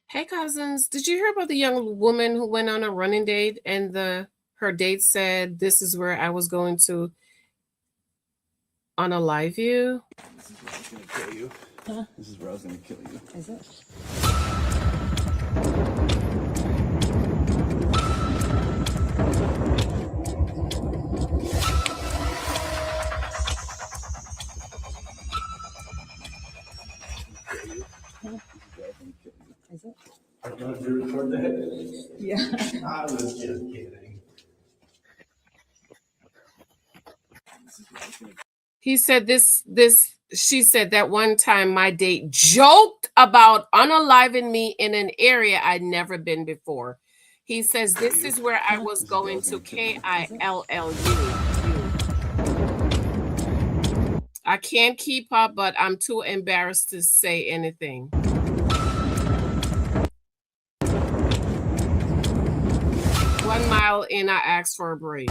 Hey cousins, did you hear about the young woman who went on a running date and the her date said this is where I was going to on a live view? This is where I was gonna kill you. Huh? This is where I was gonna kill you. Is it? Is it? I don't you record that? Yeah. I was just kidding. He said she said that one time my date joked about unaliving me in an area I'd never been before. He says this is where I was going to KILLU. I can't keep up, but I'm too embarrassed to say anything. 1 mile in, I asked for a break.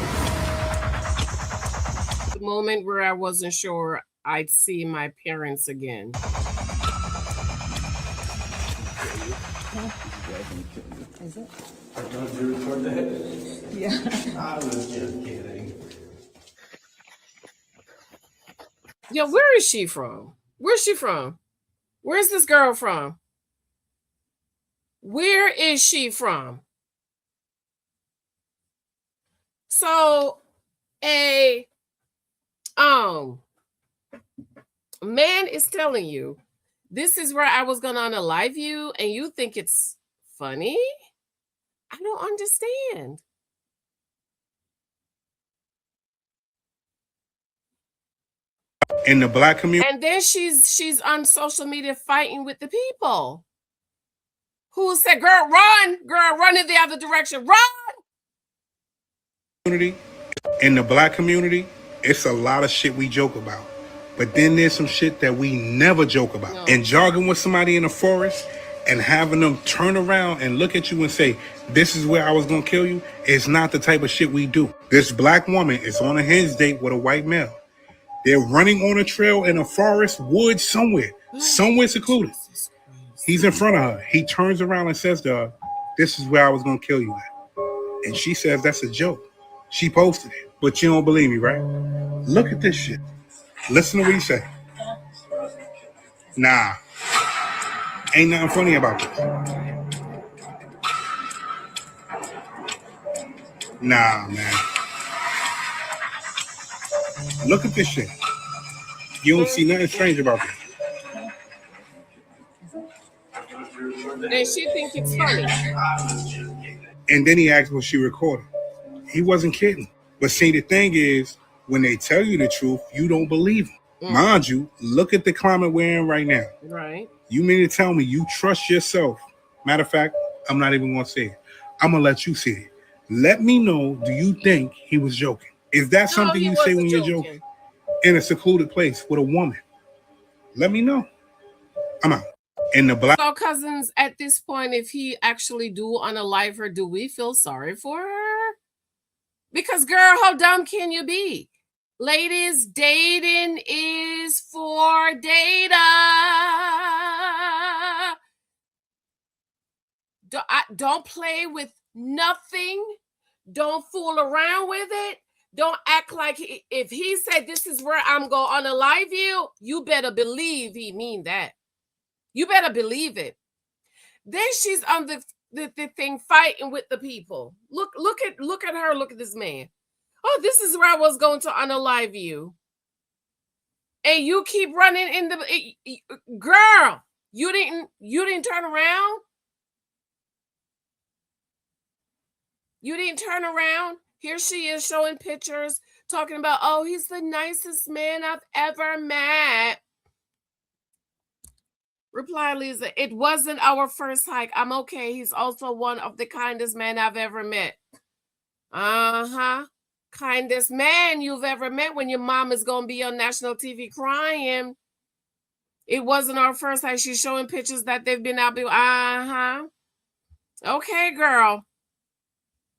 The moment where I wasn't sure I'd see my parents again. Is it? I don't you record that? Yeah. I was just kidding. Yeah, where is she from? Where's she from? Where's this girl from? Where is she from? So a man is telling you this is where I was going on a live view and you think it's funny? I don't understand. In the black community. And then she's on social media fighting with the people who said, girl, run in the other direction, run. In the black community, it's a lot of shit we joke about. But then there's some shit that we never joke about. No. And jogging with somebody in the forest and having them turn around and look at you and say, this is where I was gonna kill you, is not the type of shit we do. This black woman is on a hen's date with a white male. They're running on a trail in a forest, woods, somewhere secluded. He's in front of her. He turns around and says to her, this is where I was gonna kill you at. And she says, that's a joke. She posted it, but you don't believe me, right? Look at this shit. Listen to what he said. Nah, ain't nothing funny about this. Nah, man. Look at this shit. You don't see nothing strange about this. And she think it's funny. And then he asked was she recording. He wasn't kidding. But see, the thing is, when they tell you the truth, you don't believe them. Mind you, look at the climate we're in right now. Right. You mean to tell me you trust yourself? Matter of fact, I'm not even going to say it. I'm going to let you say it. Let me know, do you think he was joking? Is that something you say when you're joking? In a secluded place with a woman? Let me know. I'm out. In the black. So cousins, at this point, if he actually do unalive her, do we feel sorry for her? Because girl, how dumb can you be? Ladies, dating is for data. Don't play with nothing. Don't fool around with it. Don't act like if he said this is where I'm going on a live view, you better believe he mean that. You better believe it. Then she's on the thing fighting with the people. Look at her. Look at this man. Oh, this is where I was going to on a live view. And you keep running in the girl. You didn't turn around. You didn't turn around. Here she is showing pictures, talking about, oh, he's the nicest man I've ever met. Reply, Lisa, it wasn't our first hike. I'm okay. He's also one of the kindest men I've ever met. Uh-huh. Kindest man you've ever met when your mom is going to be on national TV crying. It wasn't our first hike. She's showing pictures that they've been out. Uh-huh. Okay, girl.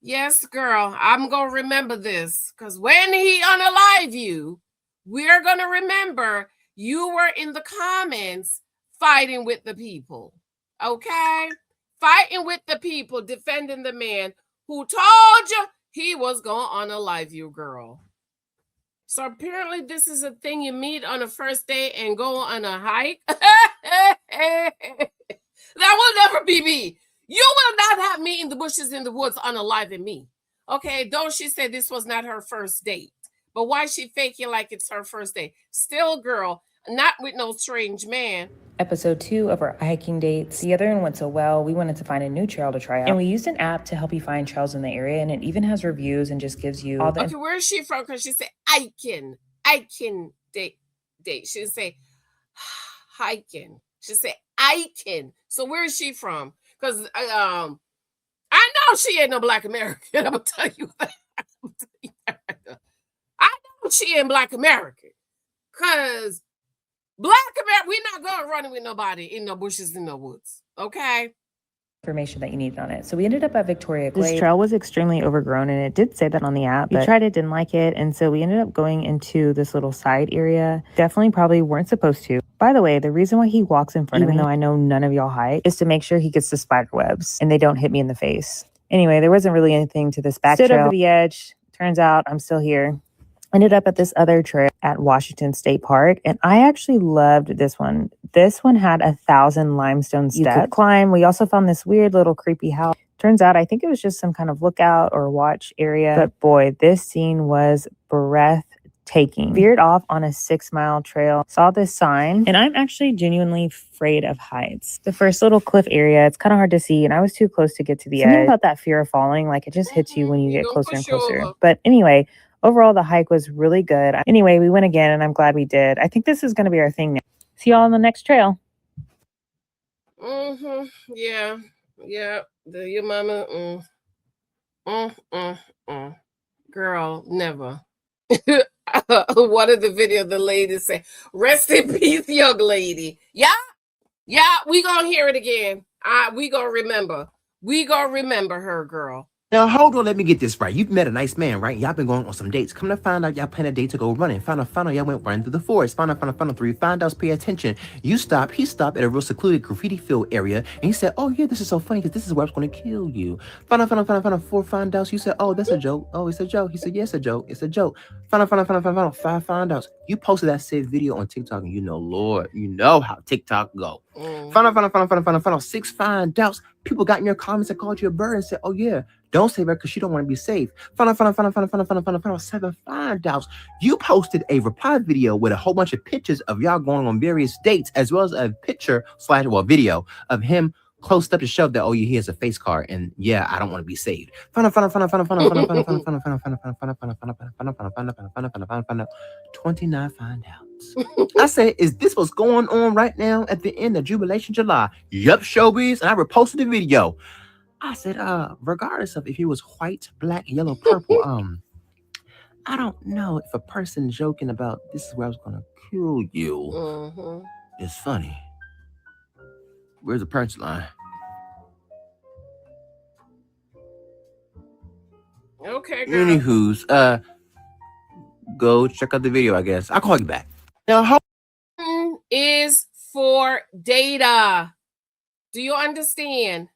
Yes, girl. I'm going to remember this. Because when he unalive you, we're going to remember you were in the comments fighting with the people. Okay? fighting with the people, defending the man who told you he was going to unalive you, girl. So apparently this is a thing you meet on a first date and go on a hike. That will never be me. You will not have me in the bushes in the woods unaliving me. Okay, though she said this was not her first date. But why she faking like it's her first date? Still, girl, not with no strange man. Episode 2 of our hiking dates. The other one went so well, we wanted to find a new trail to try out. And we used an app to help you find trails in the area, and it even has reviews and just gives you all the... Okay, where is she from? Because she said, I can date. She didn't say hiking. She said, I can. So where is she from? Because I know she ain't no Black American. I'm going to tell you that. I know she ain't Black American. Because Black America, we're not going running with nobody in no bushes in the woods, okay? Information that you need on it. So we ended up at Victoria Glade. This trail was extremely overgrown, and it did say that on the app. We tried it, didn't like it, and so we ended up going into this little side area. Definitely probably weren't supposed to. By the way, the reason why he walks in front of me, even though I know none of y'all hike, is to make sure he gets the spider webs and they don't hit me in the face. Anyway, there wasn't really anything to this back trail. Stood over the edge. Turns out I'm still here. Ended up at this other trail at Washington State Park, and I actually loved this one. This one had 1,000 limestone steps you could climb. We also found this weird little creepy house. Turns out I think it was just some kind of lookout or watch area, but boy, this scene was breathtaking. Veered off on a 6-mile trail, saw this sign, and I'm actually genuinely afraid of heights. The first little cliff area, it's kind of hard to see, and I was too close to get to the edge. About that fear of falling, like it just hits you when you get closer and closer. But anyway, overall, the hike was really good. Anyway, we went again, and I'm glad we did. I think this is going to be our thing now. See y'all on the next trail. Yeah. Your mama. Girl, never. What did the video the lady say? Rest in peace, young lady. Yeah, we gonna hear it again. We gonna remember. We gonna remember her, girl. Now, hold on, let me get this right. You've met a nice man, right? Y'all been going on some dates. Come to find out y'all planned a date to go running. Find out y'all went running through the forest. Find out 3. Find out, pay attention. He stopped at a real secluded graffiti-filled area, and he said, oh, yeah, this is so funny because this is where I was going to kill you. Find out 4. Find out, you said, oh, that's a joke. Oh, it's a joke. He said, yes, a joke. It's a joke. Find out 5 find outs. You posted that said video on TikTok, and you know, Lord, you know how TikTok go. Find out 6 find outs. People got in your comments and called you a bird and said, oh, yeah, don't save her because she don't want to be safe. Find out 7 find outs. You posted a reply video with a whole bunch of pictures of y'all going on various dates, as well as a video of him close up to show that, oh, yeah, he has a face card, and yeah, I don't want to be saved. Find out 29 find outs. I said, is this what's going on right now at the end of Jubilation July? Yup, showbiz, and I reposted the video. I said, regardless of if he was white, black, yellow, purple, I don't know if a person joking about this is where I was gonna kill you is funny. Where's the punchline? Okay, girl. Anywho's, go check out the video, I guess. I'll call you back. Now, how is for data. Do you understand?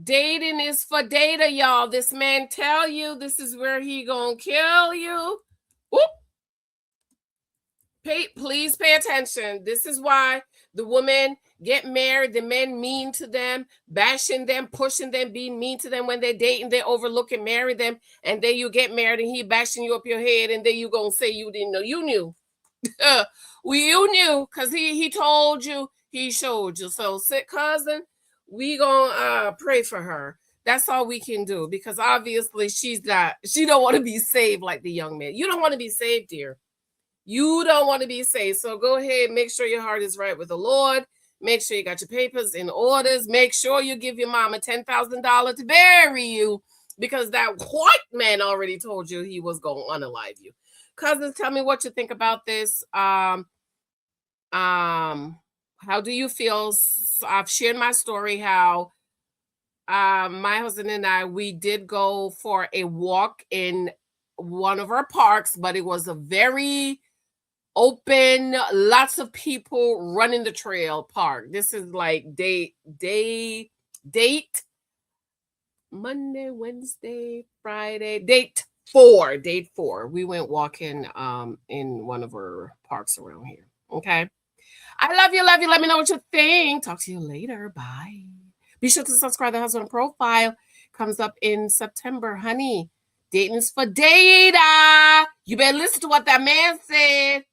Dating is for data, y'all. This man tell you this is where he gonna kill you. Oop. Please pay attention. This is why the women get married, the men mean to them, bashing them, pushing them, being mean to them when they're dating, they overlook and marry them, and then you get married and he bashing you up your head, and then you gonna say you didn't know. You knew. You knew, because he told you, he showed you. So, cousin, we gonna pray for her. That's all we can do, because obviously she don't want to be saved like the young man. You don't want to be saved, dear. You don't want to be saved. So go ahead, make sure your heart is right with the Lord. Make sure you got your papers in orders. Make sure you give your mama $10,000 to bury you, because that white man already told you he was going to unalive you. Cousins, tell me what you think about this. How do you feel? I've shared my story how my husband and I, we did go for a walk in one of our parks, but it was a very open, lots of people running the trail park. This is like date Monday, Wednesday, Friday, date 4. We went walking in one of our parks around here. Okay. I love you. Let me know what you think. Talk to you later. Bye. Be sure to subscribe to the husband profile. Comes up in September, honey. Dating is for data. You better listen to what that man said.